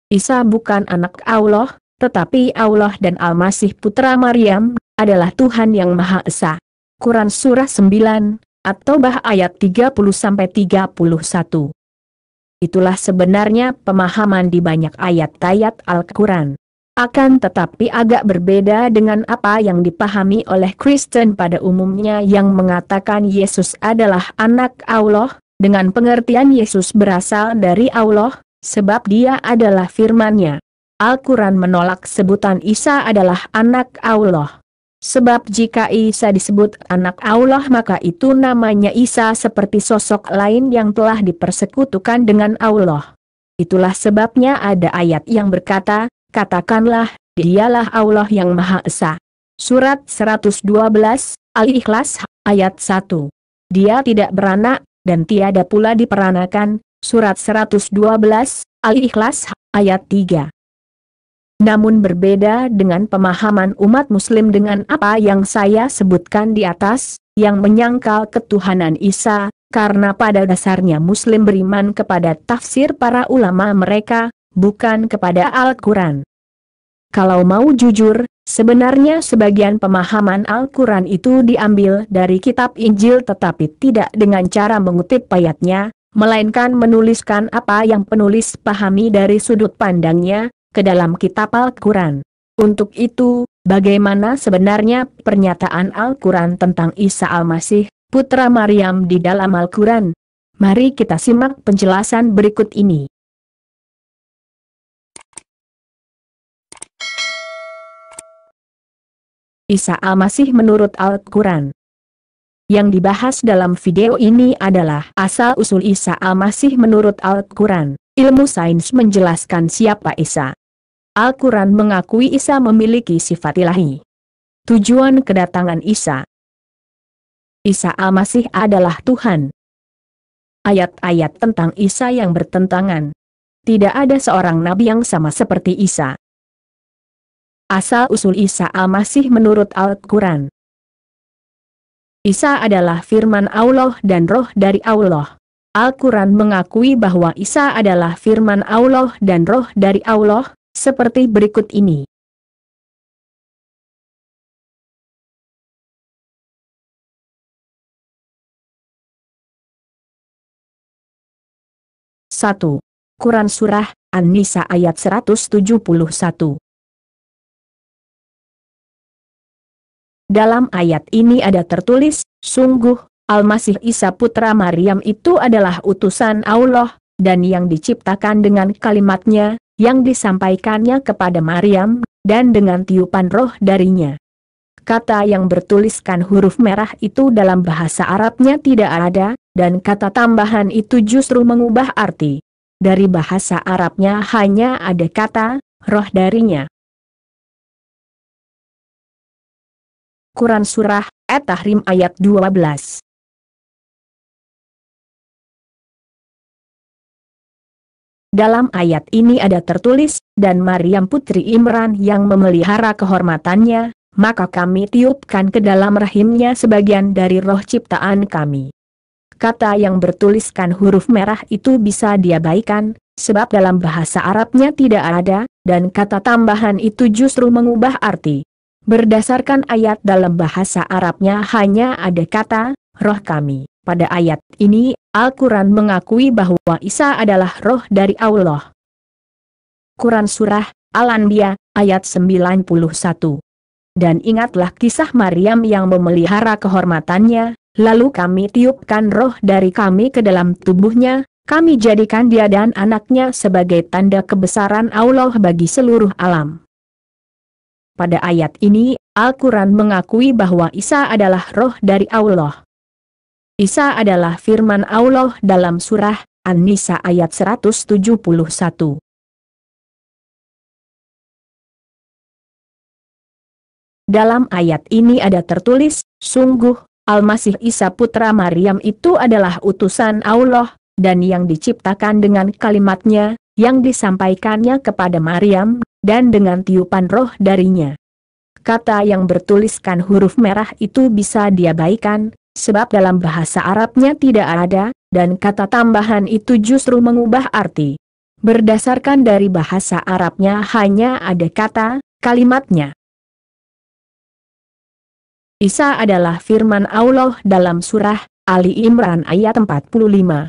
Isa bukan anak Allah, tetapi Allah dan Al-Masih putra Maryam, adalah Tuhan yang Maha Esa. Quran Surah 9, At-Taubah ayat 30-31. Itulah sebenarnya pemahaman di banyak ayat-ayat Al-Quran. Akan tetapi agak berbeda dengan apa yang dipahami oleh Kristen pada umumnya yang mengatakan Yesus adalah anak Allah, dengan pengertian Yesus berasal dari Allah, sebab dia adalah firman-Nya. Al-Quran menolak sebutan Isa adalah anak Allah. Sebab jika Isa disebut anak Allah maka itu namanya Isa seperti sosok lain yang telah dipersekutukan dengan Allah. Itulah sebabnya ada ayat yang berkata, katakanlah, dialah Allah yang Maha Esa. Surat 112, Al-Ikhlas, ayat 1. Dia tidak beranak, dan tiada pula diperanakan. Surat 112, Al-Ikhlas, ayat 3. Namun berbeda dengan pemahaman umat muslim dengan apa yang saya sebutkan di atas, yang menyangkal ketuhanan Isa, karena pada dasarnya muslim beriman kepada tafsir para ulama mereka, bukan kepada Al-Quran. Kalau mau jujur, sebenarnya sebagian pemahaman Al-Quran itu diambil dari kitab Injil tetapi tidak dengan cara mengutip ayatnya, melainkan menuliskan apa yang penulis pahami dari sudut pandangnya, ke dalam kitab Al-Quran. Untuk itu, bagaimana sebenarnya pernyataan Al-Quran tentang Isa Al-Masih, putra Maryam di dalam Al-Quran? Mari kita simak penjelasan berikut ini. Isa Al-Masih menurut Al-Quran. Yang dibahas dalam video ini adalah asal-usul Isa Al-Masih menurut Al-Quran. Ilmu sains menjelaskan siapa Isa. Al-Quran mengakui Isa memiliki sifat ilahi. Tujuan kedatangan Isa. Isa Al-Masih adalah Tuhan. Ayat-ayat tentang Isa yang bertentangan. Tidak ada seorang nabi yang sama seperti Isa. Asal-usul Isa Al-Masih menurut Al-Quran. Isa adalah firman Allah dan roh dari Allah. Al-Quran mengakui bahwa Isa adalah firman Allah dan roh dari Allah, seperti berikut ini. Satu. Quran Surah An-Nisa ayat 171. Dalam ayat ini ada tertulis, sungguh, Al-Masih Isa putra Maryam itu adalah utusan Allah, dan yang diciptakan dengan kalimat-Nya, yang disampaikannya kepada Maryam, dan dengan tiupan roh darinya. Kata yang bertuliskan huruf merah itu dalam bahasa Arabnya tidak ada, dan kata tambahan itu justru mengubah arti. Dari bahasa Arabnya hanya ada kata, roh darinya. Quran Surah At-Tahrim ayat 12. Dalam ayat ini ada tertulis, dan Maryam putri Imran yang memelihara kehormatannya, maka kami tiupkan ke dalam rahimnya sebagian dari roh ciptaan kami. Kata yang bertuliskan huruf merah itu bisa diabaikan, sebab dalam bahasa Arabnya tidak ada, dan kata tambahan itu justru mengubah arti. Berdasarkan ayat dalam bahasa Arabnya hanya ada kata, roh kami. Pada ayat ini, Al-Quran mengakui bahwa Isa adalah roh dari Allah. Quran Surah Al-Anbiya, ayat 91. Dan ingatlah kisah Maryam yang memelihara kehormatannya, lalu kami tiupkan roh dari kami ke dalam tubuhnya, kami jadikan dia dan anaknya sebagai tanda kebesaran Allah bagi seluruh alam. Pada ayat ini, Al-Quran mengakui bahwa Isa adalah roh dari Allah. Isa adalah firman Allah dalam surah An-Nisa ayat 171. Dalam ayat ini ada tertulis, sungguh, Al-Masih Isa putra Maryam itu adalah utusan Allah, dan yang diciptakan dengan kalimat-Nya, yang disampaikannya kepada Maryam, dan dengan tiupan roh darinya. Kata yang bertuliskan huruf merah itu bisa diabaikan, sebab dalam bahasa Arabnya tidak ada, dan kata tambahan itu justru mengubah arti. Berdasarkan dari bahasa Arabnya hanya ada kata, kalimatnya. Isa adalah firman Allah dalam surah Ali Imran ayat 45.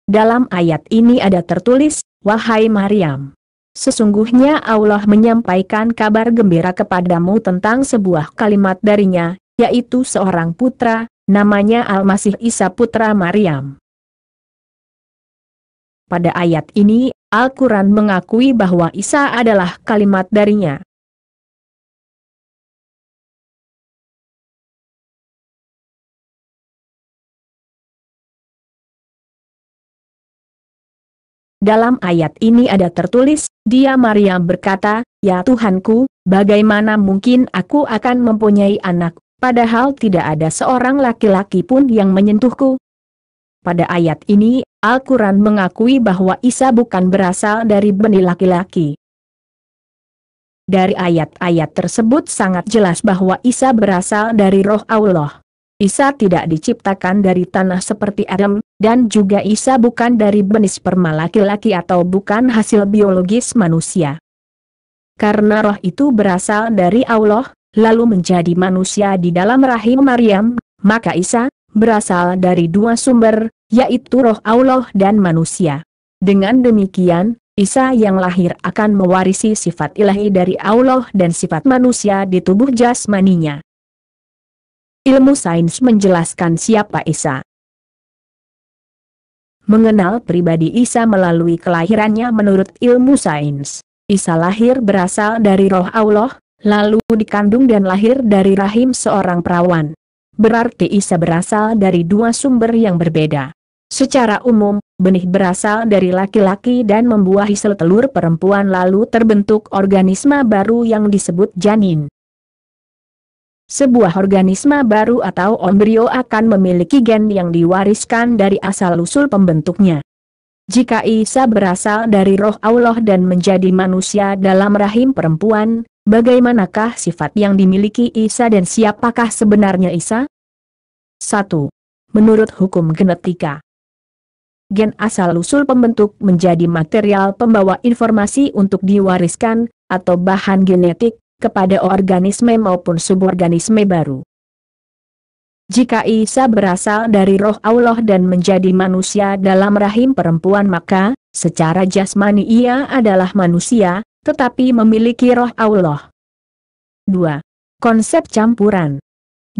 Dalam ayat ini ada tertulis, "Wahai Maryam, sesungguhnya Allah menyampaikan kabar gembira kepadamu tentang sebuah kalimat darinya, yaitu seorang putra, namanya Al-Masih Isa putra Maryam." Pada ayat ini, Al-Quran mengakui bahwa Isa adalah kalimat darinya. Dalam ayat ini ada tertulis, dia Maryam berkata, "Ya Tuhanku, bagaimana mungkin aku akan mempunyai anak, padahal tidak ada seorang laki-laki pun yang menyentuhku?" Pada ayat ini, Al-Quran mengakui bahwa Isa bukan berasal dari benih laki-laki. Dari ayat-ayat tersebut sangat jelas bahwa Isa berasal dari Roh Allah. Isa tidak diciptakan dari tanah seperti Adam, dan juga Isa bukan dari benih sperma laki-laki atau bukan hasil biologis manusia. Karena roh itu berasal dari Allah, lalu menjadi manusia di dalam rahim Maryam, maka Isa berasal dari dua sumber, yaitu roh Allah dan manusia. Dengan demikian, Isa yang lahir akan mewarisi sifat ilahi dari Allah dan sifat manusia di tubuh jasmaninya. Ilmu sains menjelaskan siapa Isa. Mengenal pribadi Isa melalui kelahirannya menurut ilmu sains. Isa lahir berasal dari roh Allah, lalu dikandung dan lahir dari rahim seorang perawan. Berarti Isa berasal dari dua sumber yang berbeda. Secara umum, benih berasal dari laki-laki dan membuahi sel telur perempuan lalu terbentuk organisme baru yang disebut janin. Sebuah organisme baru atau embrio akan memiliki gen yang diwariskan dari asal-usul pembentuknya. Jika Isa berasal dari roh Allah dan menjadi manusia dalam rahim perempuan, bagaimanakah sifat yang dimiliki Isa dan siapakah sebenarnya Isa? 1. Menurut hukum genetika, gen asal-usul pembentuk menjadi material pembawa informasi untuk diwariskan, atau bahan genetik, kepada organisme maupun suborganisme baru. Jika Isa berasal dari roh Allah dan menjadi manusia dalam rahim perempuan maka, secara jasmani ia adalah manusia, tetapi memiliki roh Allah. 2. Konsep campuran.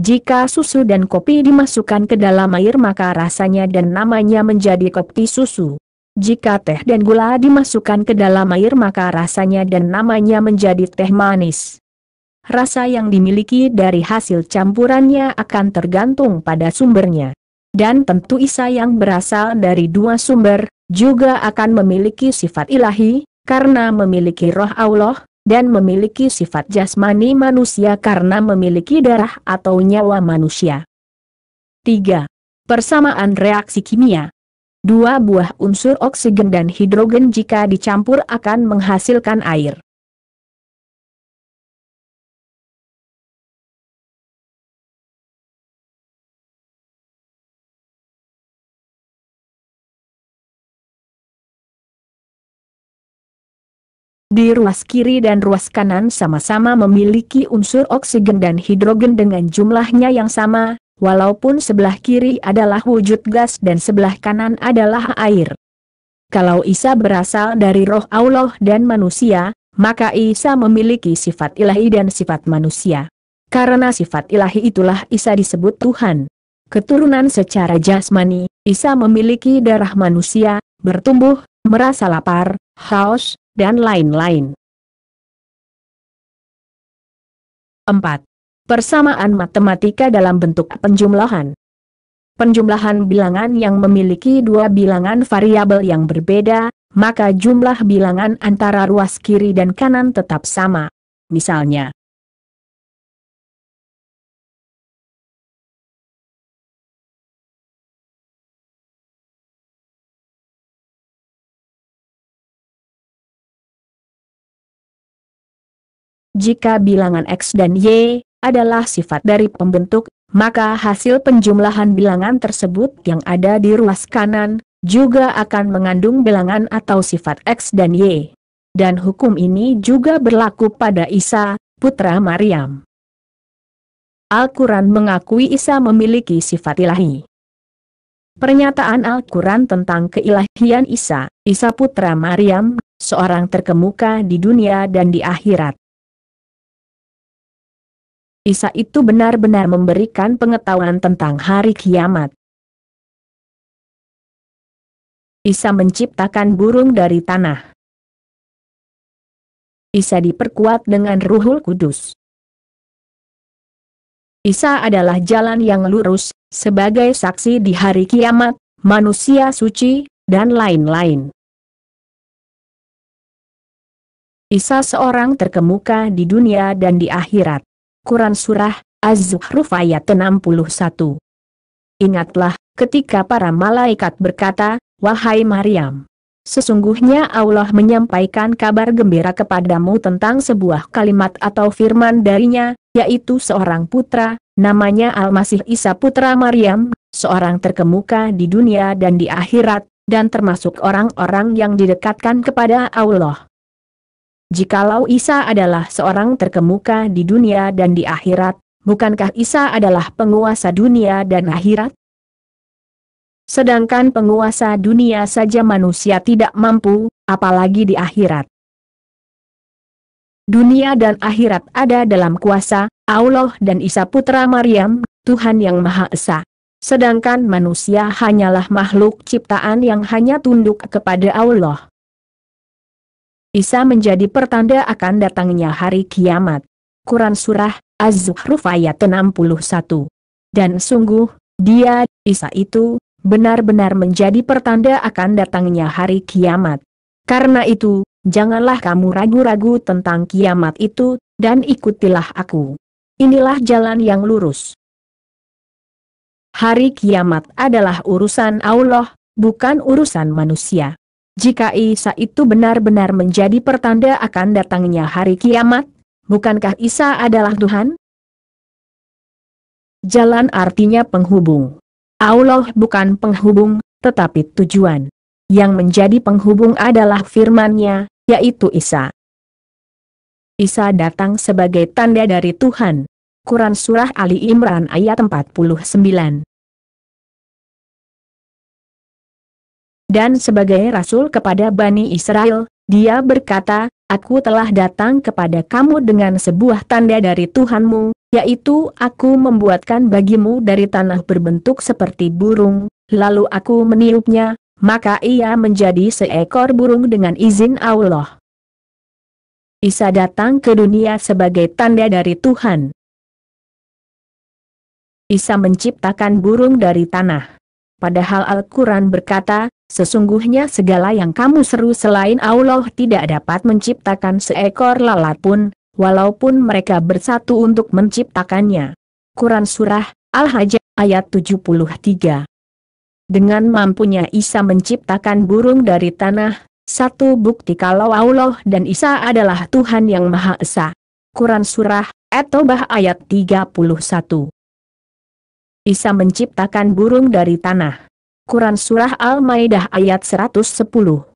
Jika susu dan kopi dimasukkan ke dalam air maka rasanya dan namanya menjadi kopi susu. Jika teh dan gula dimasukkan ke dalam air maka rasanya dan namanya menjadi teh manis. Rasa yang dimiliki dari hasil campurannya akan tergantung pada sumbernya. Dan tentu Isa yang berasal dari dua sumber, juga akan memiliki sifat ilahi, karena memiliki roh Allah, dan memiliki sifat jasmani manusia karena memiliki darah atau nyawa manusia. 3. Persamaan reaksi kimia. Dua buah unsur oksigen dan hidrogen jika dicampur akan menghasilkan air. Di ruas kiri dan ruas kanan sama-sama memiliki unsur oksigen dan hidrogen dengan jumlahnya yang sama, walaupun sebelah kiri adalah wujud gas dan sebelah kanan adalah air. Kalau Isa berasal dari roh Allah dan manusia, maka Isa memiliki sifat ilahi dan sifat manusia. Karena sifat ilahi itulah Isa disebut Tuhan. Keturunan secara jasmani, Isa memiliki darah manusia, bertumbuh, merasa lapar, haus, dan lain-lain. 4. Persamaan matematika dalam bentuk penjumlahan. Penjumlahan bilangan yang memiliki dua bilangan variabel yang berbeda, maka jumlah bilangan antara ruas kiri dan kanan tetap sama. Misalnya, jika bilangan X dan Y adalah sifat dari pembentuk, maka hasil penjumlahan bilangan tersebut yang ada di ruas kanan, juga akan mengandung bilangan atau sifat X dan Y. Dan hukum ini juga berlaku pada Isa, putra Maryam. Al-Quran mengakui Isa memiliki sifat ilahi. Pernyataan Al-Quran tentang keilahian Isa, Isa putra Maryam, seorang terkemuka di dunia dan di akhirat. Isa itu benar-benar memberikan pengetahuan tentang hari kiamat. Isa menciptakan burung dari tanah. Isa diperkuat dengan Ruhul Kudus. Isa adalah jalan yang lurus, sebagai saksi di hari kiamat, manusia suci, dan lain-lain. Isa seorang terkemuka di dunia dan di akhirat. Quran Surah Az-Zukhruf ayat 61. Ingatlah, ketika para malaikat berkata, "Wahai Maryam, sesungguhnya Allah menyampaikan kabar gembira kepadamu tentang sebuah kalimat atau firman darinya, yaitu seorang putra, namanya Al-Masih Isa putra Maryam, seorang terkemuka di dunia dan di akhirat, dan termasuk orang-orang yang didekatkan kepada Allah." Jikalau Isa adalah seorang terkemuka di dunia dan di akhirat, bukankah Isa adalah penguasa dunia dan akhirat? Sedangkan penguasa dunia saja manusia tidak mampu, apalagi di akhirat. Dunia dan akhirat ada dalam kuasa Allah dan Isa putra Maryam, Tuhan yang Maha Esa. Sedangkan manusia hanyalah makhluk ciptaan yang hanya tunduk kepada Allah. Isa menjadi pertanda akan datangnya hari kiamat. Quran Surah Az-Zukhruf ayat 61. Dan sungguh, dia, Isa itu, benar-benar menjadi pertanda akan datangnya hari kiamat. Karena itu, janganlah kamu ragu-ragu tentang kiamat itu, dan ikutilah aku. Inilah jalan yang lurus. Hari kiamat adalah urusan Allah, bukan urusan manusia. Jika Isa itu benar-benar menjadi pertanda akan datangnya hari kiamat, bukankah Isa adalah Tuhan? Jalan artinya penghubung. Allah bukan penghubung, tetapi tujuan. Yang menjadi penghubung adalah firman-Nya, yaitu Isa. Isa datang sebagai tanda dari Tuhan. Quran Surah Ali Imran ayat 49. Dan sebagai rasul kepada Bani Israel, dia berkata, "Aku telah datang kepada kamu dengan sebuah tanda dari Tuhanmu, yaitu aku membuatkan bagimu dari tanah berbentuk seperti burung, lalu aku meniupnya, maka ia menjadi seekor burung dengan izin Allah." Isa datang ke dunia sebagai tanda dari Tuhan. Isa menciptakan burung dari tanah. Padahal Al-Quran berkata, "Sesungguhnya segala yang kamu seru selain Allah tidak dapat menciptakan seekor lalat pun, walaupun mereka bersatu untuk menciptakannya." Quran Surah Al-Hajj ayat 73. Dengan mampunya Isa menciptakan burung dari tanah, satu bukti kalau Allah dan Isa adalah Tuhan yang Maha Esa. Quran Surah At-Taubah ayat 31. Isa menciptakan burung dari tanah. Quran Surah Al-Maidah ayat 110.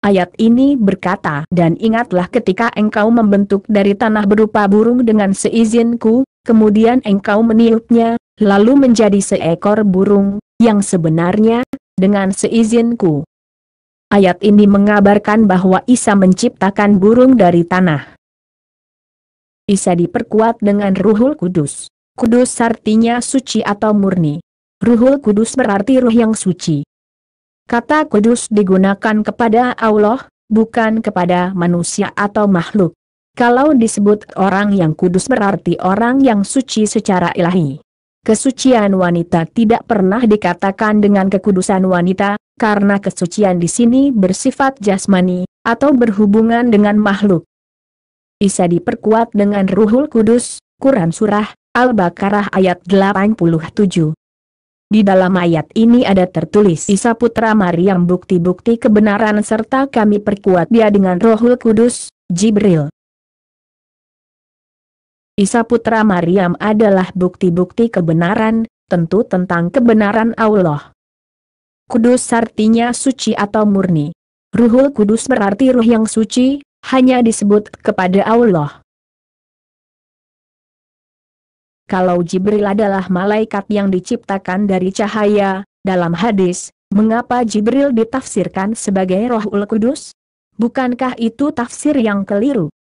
Ayat ini berkata, "Dan ingatlah ketika engkau membentuk dari tanah berupa burung dengan seizinku, kemudian engkau meniupnya, lalu menjadi seekor burung, yang sebenarnya, dengan seizinku." Ayat ini mengabarkan bahwa Isa menciptakan burung dari tanah. Isa diperkuat dengan Ruhul Kudus. Kudus artinya suci atau murni. Ruhul Kudus berarti ruh yang suci. Kata kudus digunakan kepada Allah, bukan kepada manusia atau makhluk. Kalau disebut orang yang kudus berarti orang yang suci secara ilahi. Kesucian wanita tidak pernah dikatakan dengan kekudusan wanita, karena kesucian di sini bersifat jasmani, atau berhubungan dengan makhluk. Isa diperkuat dengan Ruhul Kudus. Quran Surah Al-Baqarah ayat 87. Di dalam ayat ini ada tertulis Isa putra Maryam bukti-bukti kebenaran serta kami perkuat dia dengan Rohul Kudus, Jibril. Isa putra Maryam adalah bukti-bukti kebenaran, tentu tentang kebenaran Allah. Kudus artinya suci atau murni. Ruhul Kudus berarti ruh yang suci, hanya disebut kepada Allah. Kalau Jibril adalah malaikat yang diciptakan dari cahaya, dalam hadis, mengapa Jibril ditafsirkan sebagai Rohul Kudus? Bukankah itu tafsir yang keliru?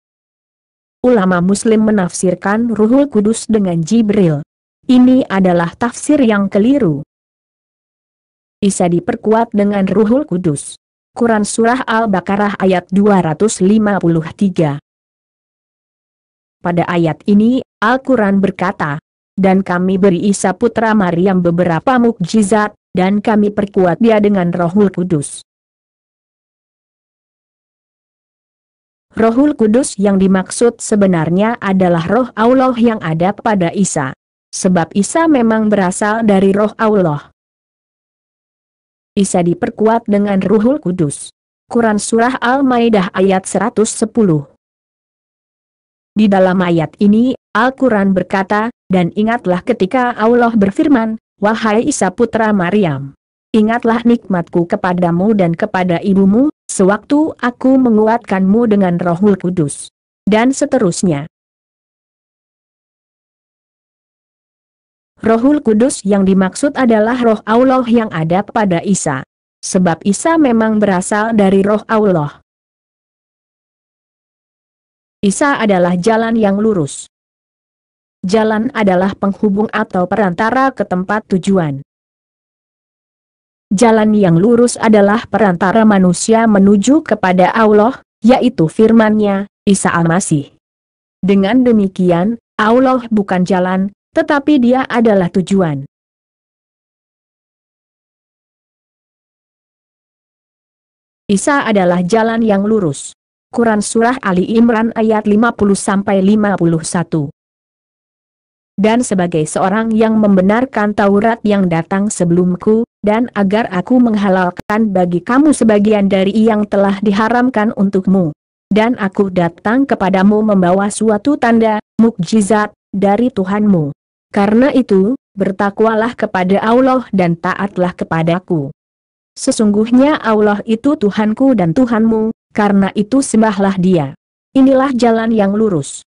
Ulama Muslim menafsirkan Ruhul Kudus dengan Jibril. Ini adalah tafsir yang keliru. Isa diperkuat dengan Ruhul Kudus. Quran Surah Al-Baqarah ayat 253. Pada ayat ini, Al-Quran berkata, "Dan kami beri Isa putra Maryam beberapa mukjizat, dan kami perkuat dia dengan Rohul Kudus." Rohul Kudus yang dimaksud sebenarnya adalah roh Allah yang ada pada Isa. Sebab Isa memang berasal dari roh Allah. Isa diperkuat dengan Ruhul Kudus. Quran Surah Al-Maidah ayat 110. Di dalam ayat ini, Al-Quran berkata, "Dan ingatlah ketika Allah berfirman, wahai Isa putra Maryam, ingatlah nikmatku kepadamu dan kepada ibumu, sewaktu aku menguatkanmu dengan Rohul Kudus." Dan seterusnya. Rohul Kudus yang dimaksud adalah roh Allah yang ada pada Isa. Sebab Isa memang berasal dari roh Allah. Isa adalah jalan yang lurus. Jalan adalah penghubung atau perantara ke tempat tujuan. Jalan yang lurus adalah perantara manusia menuju kepada Allah, yaitu firman-Nya, Isa Al-Masih. Dengan demikian, Allah bukan jalan, tetapi Dia adalah tujuan. Isa adalah jalan yang lurus. Quran Surah Ali Imran ayat 50-51. Dan sebagai seorang yang membenarkan Taurat yang datang sebelumku, dan agar aku menghalalkan bagi kamu sebagian dari yang telah diharamkan untukmu. Dan aku datang kepadamu membawa suatu tanda, mukjizat, dari Tuhanmu. Karena itu, bertakwalah kepada Allah dan taatlah kepadaku. Sesungguhnya Allah itu Tuhanku dan Tuhanmu, karena itu sembahlah Dia. Inilah jalan yang lurus.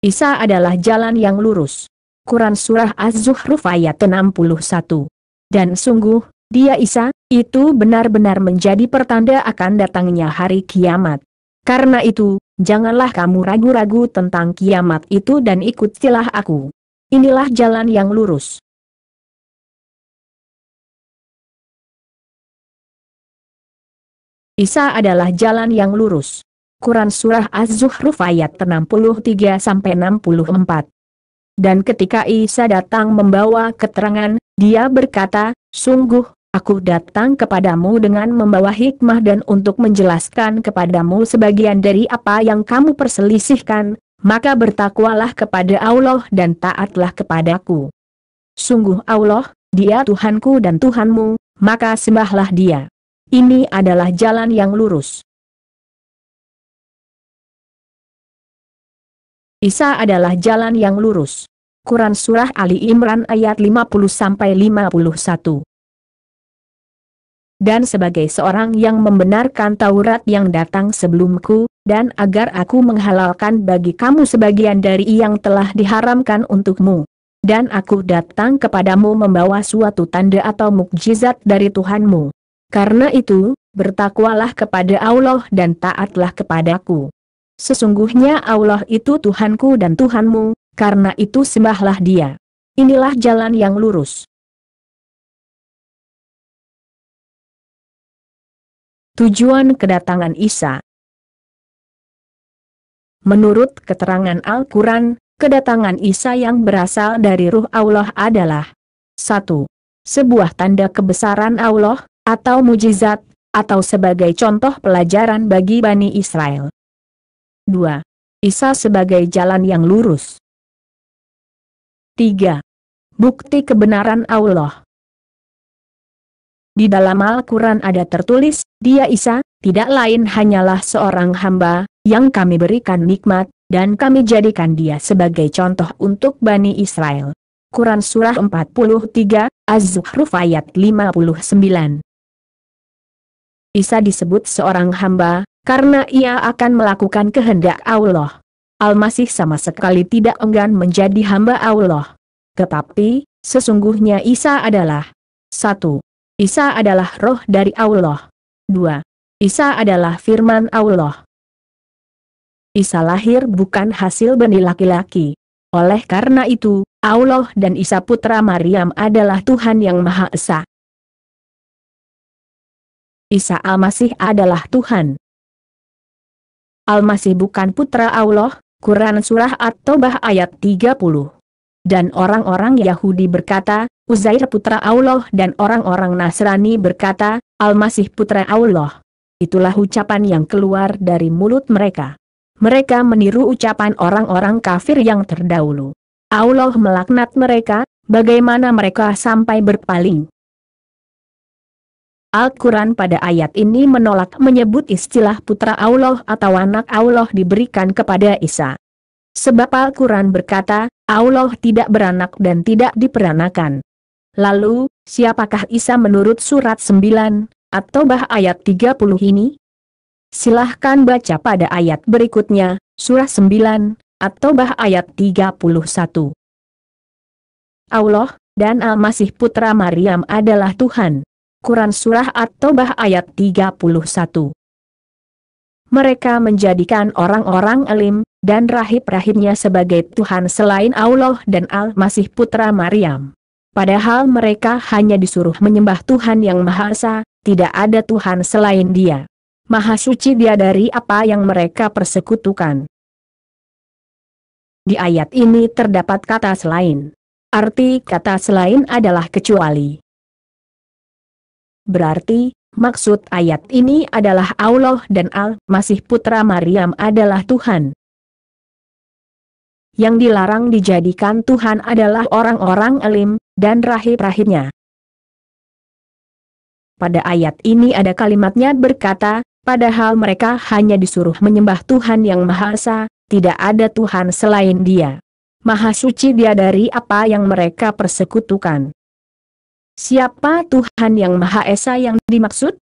Isa adalah jalan yang lurus. Quran Surah Az-Zukhruf ayat 61. Dan sungguh, Dia Isa, itu benar-benar menjadi pertanda akan datangnya hari kiamat. Karena itu, janganlah kamu ragu-ragu tentang kiamat itu dan ikutilah aku. Inilah jalan yang lurus. Isa adalah jalan yang lurus. Quran Surah Az-Zukhruf ayat 63-64. Dan ketika Isa datang membawa keterangan, dia berkata, "Sungguh, aku datang kepadamu dengan membawa hikmah dan untuk menjelaskan kepadamu sebagian dari apa yang kamu perselisihkan, maka bertakwalah kepada Allah dan taatlah kepadaku. Sungguh Allah, Dia Tuhanku dan Tuhanmu, maka sembahlah Dia. Ini adalah jalan yang lurus." Isa adalah jalan yang lurus. Quran Surah Ali Imran ayat 50-51. Dan sebagai seorang yang membenarkan Taurat yang datang sebelumku, dan agar aku menghalalkan bagi kamu sebagian dari yang telah diharamkan untukmu. Dan aku datang kepadamu membawa suatu tanda atau mukjizat dari Tuhanmu. Karena itu, bertakwalah kepada Allah dan taatlah kepadaku. Sesungguhnya Allah itu Tuhanku dan Tuhanmu, karena itu sembahlah Dia. Inilah jalan yang lurus. Tujuan kedatangan Isa. Menurut keterangan Al-Quran, kedatangan Isa yang berasal dari Ruh Allah adalah 1. Sebuah tanda kebesaran Allah, atau mujizat, atau sebagai contoh pelajaran bagi Bani Israel. 2. Isa sebagai jalan yang lurus. 3. Bukti kebenaran Allah. Di dalam Al-Quran ada tertulis, Dia Isa, tidak lain hanyalah seorang hamba, yang kami berikan nikmat, dan kami jadikan dia sebagai contoh untuk Bani Israel. Quran Surah 43, Az-Zukhruf ayat 59. Isa disebut seorang hamba, karena ia akan melakukan kehendak Allah. Al-Masih sama sekali tidak enggan menjadi hamba Allah. Tetapi, sesungguhnya Isa adalah 1. Isa adalah roh dari Allah. 2. Isa adalah firman Allah. Isa lahir bukan hasil benih laki-laki. Oleh karena itu, Allah dan Isa putra Maryam adalah Tuhan yang Maha Esa. Isa Al-Masih adalah Tuhan. Al-Masih bukan putra Allah, Quran Surah At-Taubah ayat 30. Dan orang-orang Yahudi berkata, Uzair putra Allah, dan orang-orang Nasrani berkata, Al-Masih putra Allah. Itulah ucapan yang keluar dari mulut mereka. Mereka meniru ucapan orang-orang kafir yang terdahulu. Allah melaknat mereka, bagaimana mereka sampai berpaling. Al-Quran pada ayat ini menolak menyebut istilah putra Allah atau anak Allah diberikan kepada Isa. Sebab Al-Quran berkata, Allah tidak beranak dan tidak diperanakan. Lalu, siapakah Isa menurut surat 9, At-Taubah ayat 30 ini? Silahkan baca pada ayat berikutnya, surah 9, At-Taubah ayat 31. Allah dan Al-Masih putra Maryam adalah Tuhan. Quran Surah At-Taubah ayat 31. Mereka menjadikan orang-orang alim dan rahib-rahibnya sebagai Tuhan selain Allah dan Al-Masih putra Maryam. Padahal mereka hanya disuruh menyembah Tuhan yang Maha Esa, tidak ada Tuhan selain Dia. Maha suci Dia dari apa yang mereka persekutukan. Di ayat ini terdapat kata selain. Arti kata selain adalah kecuali. Berarti, maksud ayat ini adalah Allah dan Al-Masih putra Maryam adalah Tuhan. Yang dilarang dijadikan Tuhan adalah orang-orang alim dan rahib-rahibnya. Pada ayat ini ada kalimatnya berkata, padahal mereka hanya disuruh menyembah Tuhan yang Maha Esa, tidak ada Tuhan selain Dia. Maha suci Dia dari apa yang mereka persekutukan. Siapa Tuhan yang Maha Esa yang dimaksud?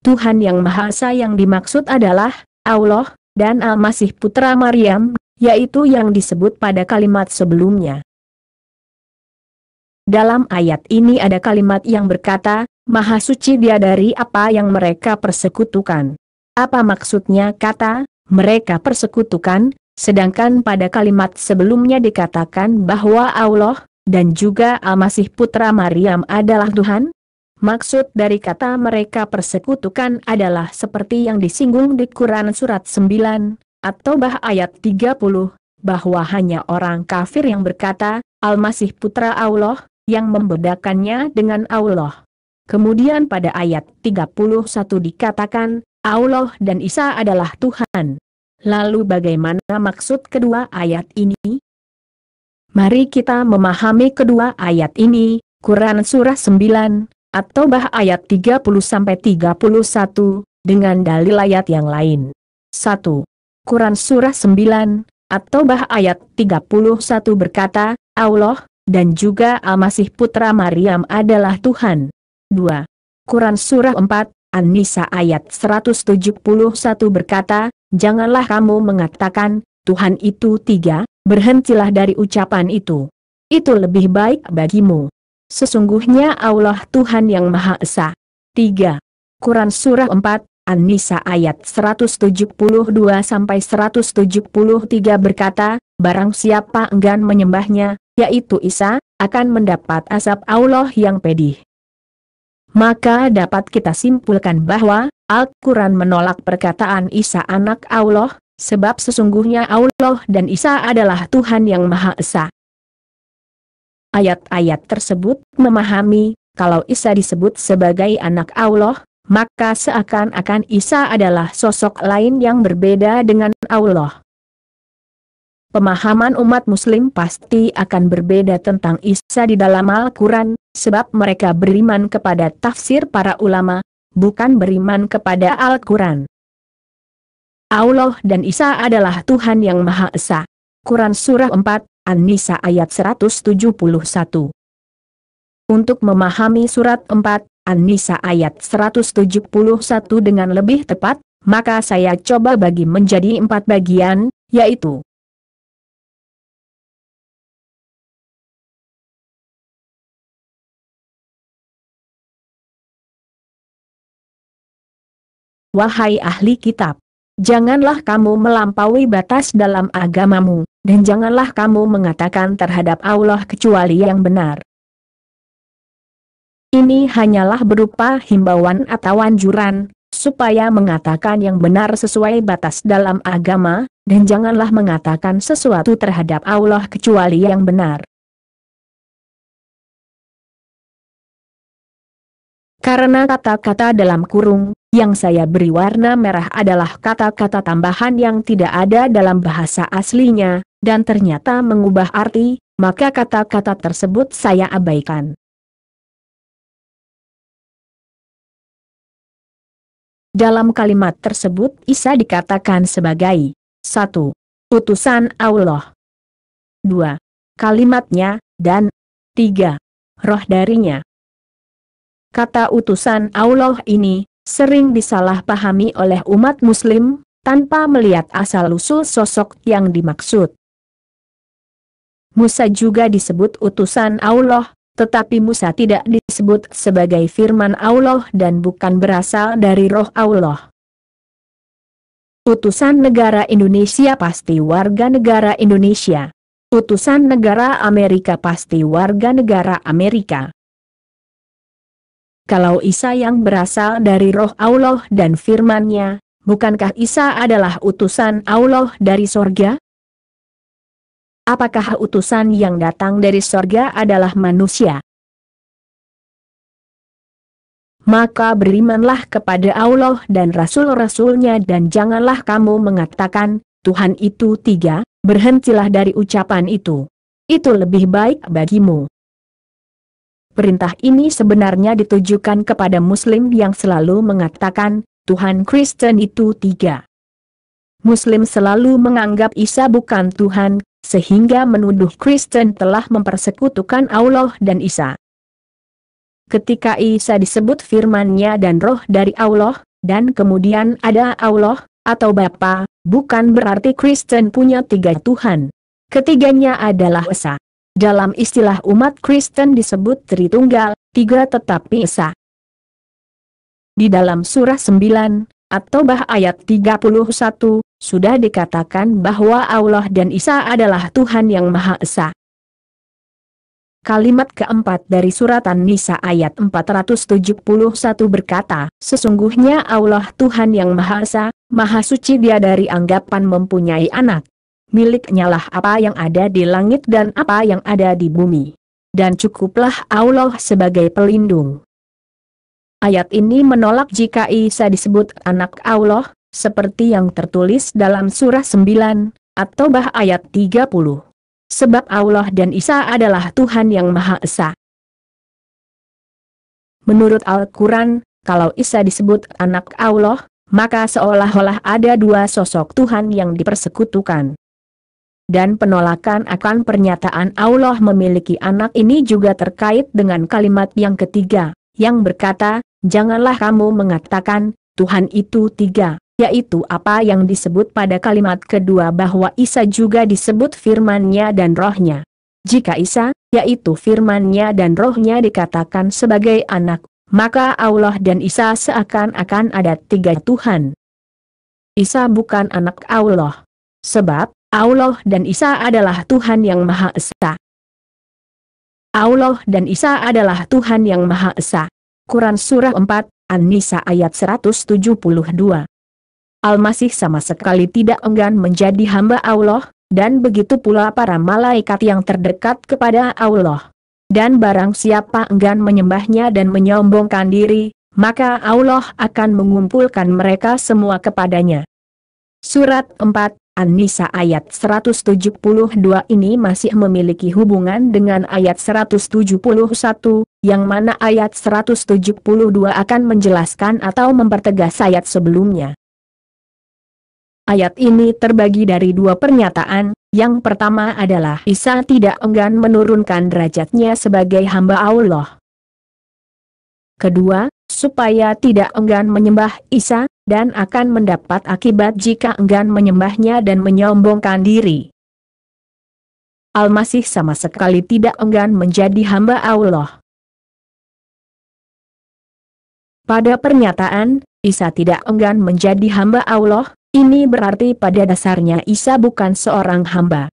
Tuhan yang Maha Esa yang dimaksud adalah Allah dan Al-Masih putra Maryam, yaitu yang disebut pada kalimat sebelumnya. Dalam ayat ini ada kalimat yang berkata, Maha suci Dia dari apa yang mereka persekutukan. Apa maksudnya kata, mereka persekutukan, sedangkan pada kalimat sebelumnya dikatakan bahwa Allah dan juga Al-Masih putra Maryam adalah Tuhan? Maksud dari kata mereka persekutukan adalah seperti yang disinggung di Quran surat 9, At-Taubah ayat 30, bahwa hanya orang kafir yang berkata, Al-Masih putra Allah, yang membedakannya dengan Allah. Kemudian pada ayat 31 dikatakan, Allah dan Isa adalah Tuhan. Lalu bagaimana maksud kedua ayat ini? Mari kita memahami kedua ayat ini, Quran Surah 9, At-Taubah ayat 30-31, dengan dalil ayat yang lain. 1. Quran Surah 9, At-Taubah ayat 31 berkata, Allah, dan juga Al-Masih putra Maryam adalah Tuhan. 2. Quran Surah 4, An-Nisa ayat 171 berkata, janganlah kamu mengatakan, Tuhan itu tiga, berhentilah dari ucapan itu. Itu lebih baik bagimu. Sesungguhnya Allah Tuhan yang Maha Esa. 3. Quran Surah 4, An-Nisa ayat 172-173 berkata, barang siapa enggan menyembahnya, yaitu Isa, akan mendapat azab Allah yang pedih. Maka dapat kita simpulkan bahwa, Al-Quran menolak perkataan Isa anak Allah, sebab sesungguhnya Allah dan Isa adalah Tuhan yang Maha Esa. Ayat-ayat tersebut memahami, kalau Isa disebut sebagai anak Allah, maka seakan-akan Isa adalah sosok lain yang berbeda dengan Allah. Pemahaman umat muslim pasti akan berbeda tentang Isa di dalam Al-Quran, sebab mereka beriman kepada tafsir para ulama, bukan beriman kepada Al-Quran. Allah dan Isa adalah Tuhan yang Maha Esa. Quran Surah 4, An-Nisa ayat 171. Untuk memahami surat 4, An-Nisa ayat 171 dengan lebih tepat, maka saya coba bagi menjadi 4 bagian, yaitu Wahai ahli kitab, janganlah kamu melampaui batas dalam agamamu, dan janganlah kamu mengatakan terhadap Allah kecuali yang benar. Ini hanyalah berupa himbauan atau anjuran, supaya mengatakan yang benar sesuai batas dalam agama, dan janganlah mengatakan sesuatu terhadap Allah kecuali yang benar. Karena kata-kata dalam kurung yang saya beri warna merah adalah kata-kata tambahan yang tidak ada dalam bahasa aslinya, dan ternyata mengubah arti, maka kata-kata tersebut saya abaikan. Dalam kalimat tersebut Isa dikatakan sebagai 1. Utusan Allah, 2. Kalimatnya, dan 3. Roh darinya. Kata utusan Allah ini sering disalahpahami oleh umat muslim, tanpa melihat asal-usul sosok yang dimaksud. Musa juga disebut utusan Allah, tetapi Musa tidak disebut sebagai firman Allah dan bukan berasal dari roh Allah. Utusan negara Indonesia pasti warga negara Indonesia. Utusan negara Amerika pasti warga negara Amerika. Kalau Isa yang berasal dari roh Allah dan firman-Nya, bukankah Isa adalah utusan Allah dari sorga? Apakah utusan yang datang dari sorga adalah manusia? Maka berimanlah kepada Allah dan Rasul-Rasul-Nya dan janganlah kamu mengatakan, Tuhan itu 3, berhentilah dari ucapan itu. Itu lebih baik bagimu. Perintah ini sebenarnya ditujukan kepada Muslim yang selalu mengatakan, Tuhan Kristen itu 3. Muslim selalu menganggap Isa bukan Tuhan, sehingga menuduh Kristen telah mempersekutukan Allah dan Isa. Ketika Isa disebut firman-Nya dan roh dari Allah, dan kemudian ada Allah, atau Bapa, bukan berarti Kristen punya 3 Tuhan. Ketiganya adalah Esa. Dalam istilah umat Kristen disebut Tritunggal, 3 tetapi Esa. Di dalam surah 9, atau bah ayat 31, sudah dikatakan bahwa Allah dan Isa adalah Tuhan yang Maha Esa. Kalimat keempat dari surat An-Nisa ayat 471 berkata, sesungguhnya Allah Tuhan yang Maha Esa, Maha Suci Dia dari anggapan mempunyai anak. Miliknya lah apa yang ada di langit dan apa yang ada di bumi. Dan cukuplah Allah sebagai pelindung. Ayat ini menolak jika Isa disebut anak Allah, seperti yang tertulis dalam surah 9, atau bah ayat 30. Sebab Allah dan Isa adalah Tuhan yang Maha Esa. Menurut Al-Quran, kalau Isa disebut anak Allah, maka seolah-olah ada 2 sosok Tuhan yang dipersekutukan. Dan penolakan akan pernyataan Allah memiliki anak ini juga terkait dengan kalimat yang ketiga, yang berkata, janganlah kamu mengatakan, Tuhan itu 3, yaitu apa yang disebut pada kalimat kedua bahwa Isa juga disebut firman-Nya dan roh-Nya. Jika Isa, yaitu firman-Nya dan roh-Nya dikatakan sebagai anak, maka Allah dan Isa seakan-akan ada 3 Tuhan. Isa bukan anak Allah. Sebab, Allah dan Isa adalah Tuhan yang Maha Esa. Allah dan Isa adalah Tuhan yang Maha Esa. Quran Surah 4, An-Nisa ayat 172. Al-Masih sama sekali tidak enggan menjadi hamba Allah, dan begitu pula para malaikat yang terdekat kepada Allah. Dan barang siapa enggan menyembahnya dan menyombongkan diri, maka Allah akan mengumpulkan mereka semua kepadanya. Surat 4, An-Nisa ayat 172 ini masih memiliki hubungan dengan ayat 171, yang mana ayat 172 akan menjelaskan atau mempertegas ayat sebelumnya. Ayat ini terbagi dari dua pernyataan. Yang pertama adalah Isa tidak enggan menurunkan derajatnya sebagai hamba Allah. Kedua, supaya tidak enggan menyembah Isa, dan akan mendapat akibat jika enggan menyembahnya dan menyombongkan diri. Al-Masih sama sekali tidak enggan menjadi hamba Allah. Pada pernyataan, Isa tidak enggan menjadi hamba Allah, ini berarti pada dasarnya Isa bukan seorang hamba.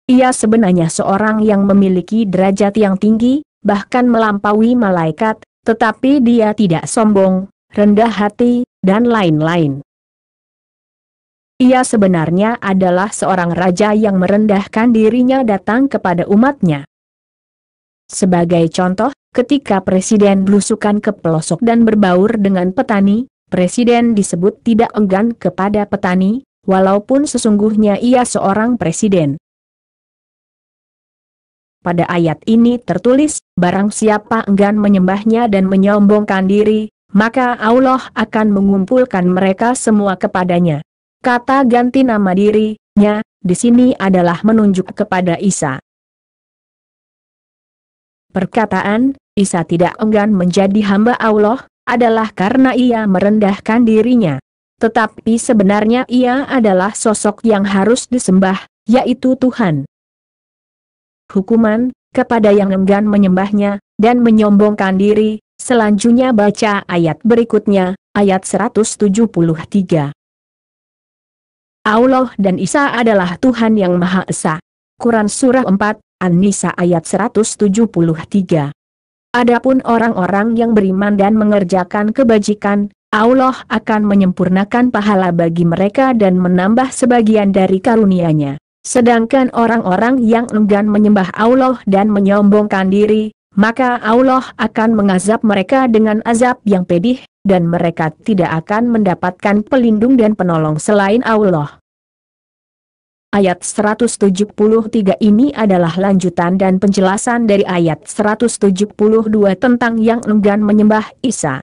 Ia sebenarnya seorang yang memiliki derajat yang tinggi, bahkan melampaui malaikat, tetapi dia tidak sombong, rendah hati, dan lain-lain. Ia sebenarnya adalah seorang raja yang merendahkan dirinya datang kepada umatnya. Sebagai contoh, ketika presiden belusukan ke pelosok dan berbaur dengan petani, presiden disebut tidak enggan kepada petani, walaupun sesungguhnya ia seorang presiden. Pada ayat ini tertulis, barang siapa enggan menyembahnya dan menyombongkan diri, maka Allah akan mengumpulkan mereka semua kepadanya. Kata ganti nama dirinya, di sini adalah menunjuk kepada Isa. Perkataan, Isa tidak enggan menjadi hamba Allah, adalah karena ia merendahkan dirinya. Tetapi sebenarnya ia adalah sosok yang harus disembah, yaitu Tuhan. Hukuman kepada yang enggan menyembahnya dan menyombongkan diri. Selanjutnya baca ayat berikutnya, ayat 173. Allah dan Isa adalah Tuhan yang Maha Esa. Quran Surah 4, An-Nisa ayat 173. Adapun orang-orang yang beriman dan mengerjakan kebajikan, Allah akan menyempurnakan pahala bagi mereka dan menambah sebagian dari karunia-Nya. Sedangkan orang-orang yang enggan menyembah Allah dan menyombongkan diri, maka Allah akan mengazab mereka dengan azab yang pedih, dan mereka tidak akan mendapatkan pelindung dan penolong selain Allah. Ayat 173 ini adalah lanjutan dan penjelasan dari ayat 172 tentang yang enggan menyembah Isa.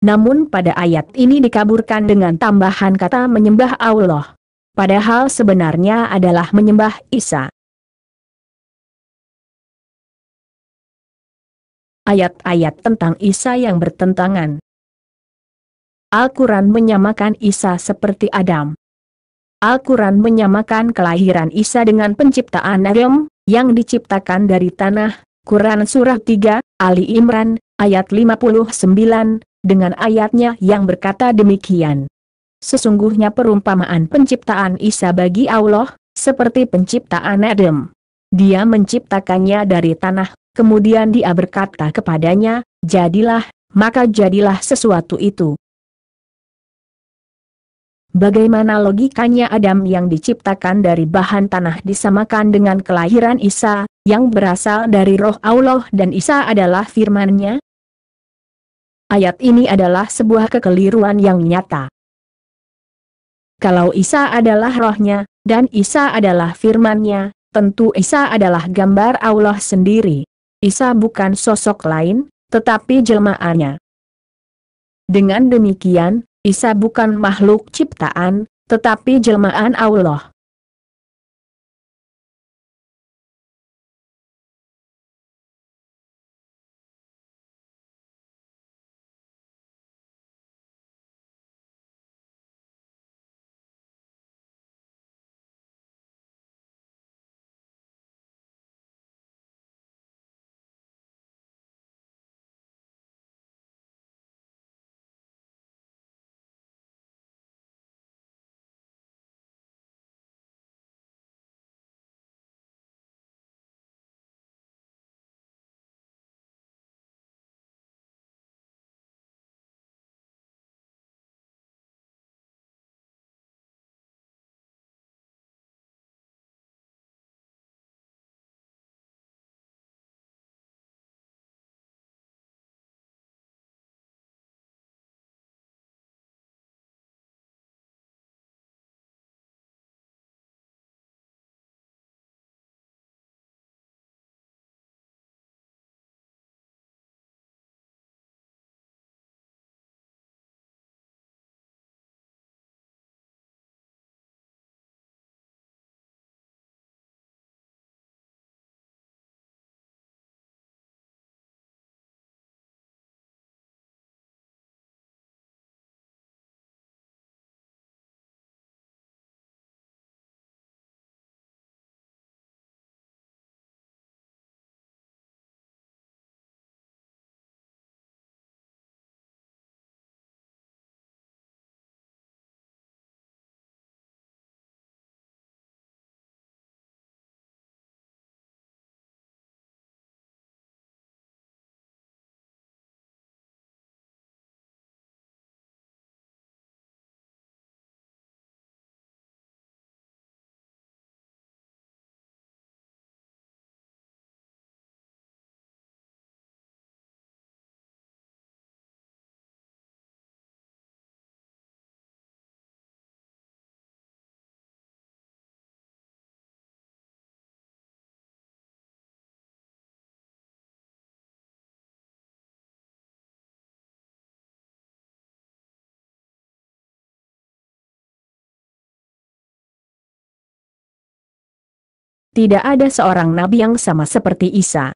Namun pada ayat ini dikaburkan dengan tambahan kata menyembah Allah. Padahal sebenarnya adalah menyembah Isa. Ayat-ayat tentang Isa yang bertentangan. Al-Quran menyamakan Isa seperti Adam. Al-Quran menyamakan kelahiran Isa dengan penciptaan Adam, yang diciptakan dari tanah. Quran Surah 3, Ali Imran, ayat 59, dengan ayatnya yang berkata demikian. Sesungguhnya perumpamaan penciptaan Isa bagi Allah, seperti penciptaan Adam. Dia menciptakannya dari tanah, kemudian dia berkata kepadanya, jadilah, maka jadilah sesuatu itu. Bagaimana logikanya Adam yang diciptakan dari bahan tanah disamakan dengan kelahiran Isa, yang berasal dari roh Allah dan Isa adalah firman-Nya? Ayat ini adalah sebuah kekeliruan yang nyata. Kalau Isa adalah rohnya, dan Isa adalah firman-Nya, tentu Isa adalah gambar Allah sendiri. Isa bukan sosok lain, tetapi jelmaannya. Dengan demikian, Isa bukan makhluk ciptaan, tetapi jelmaan Allah. tidak ada seorang nabi yang sama seperti Isa.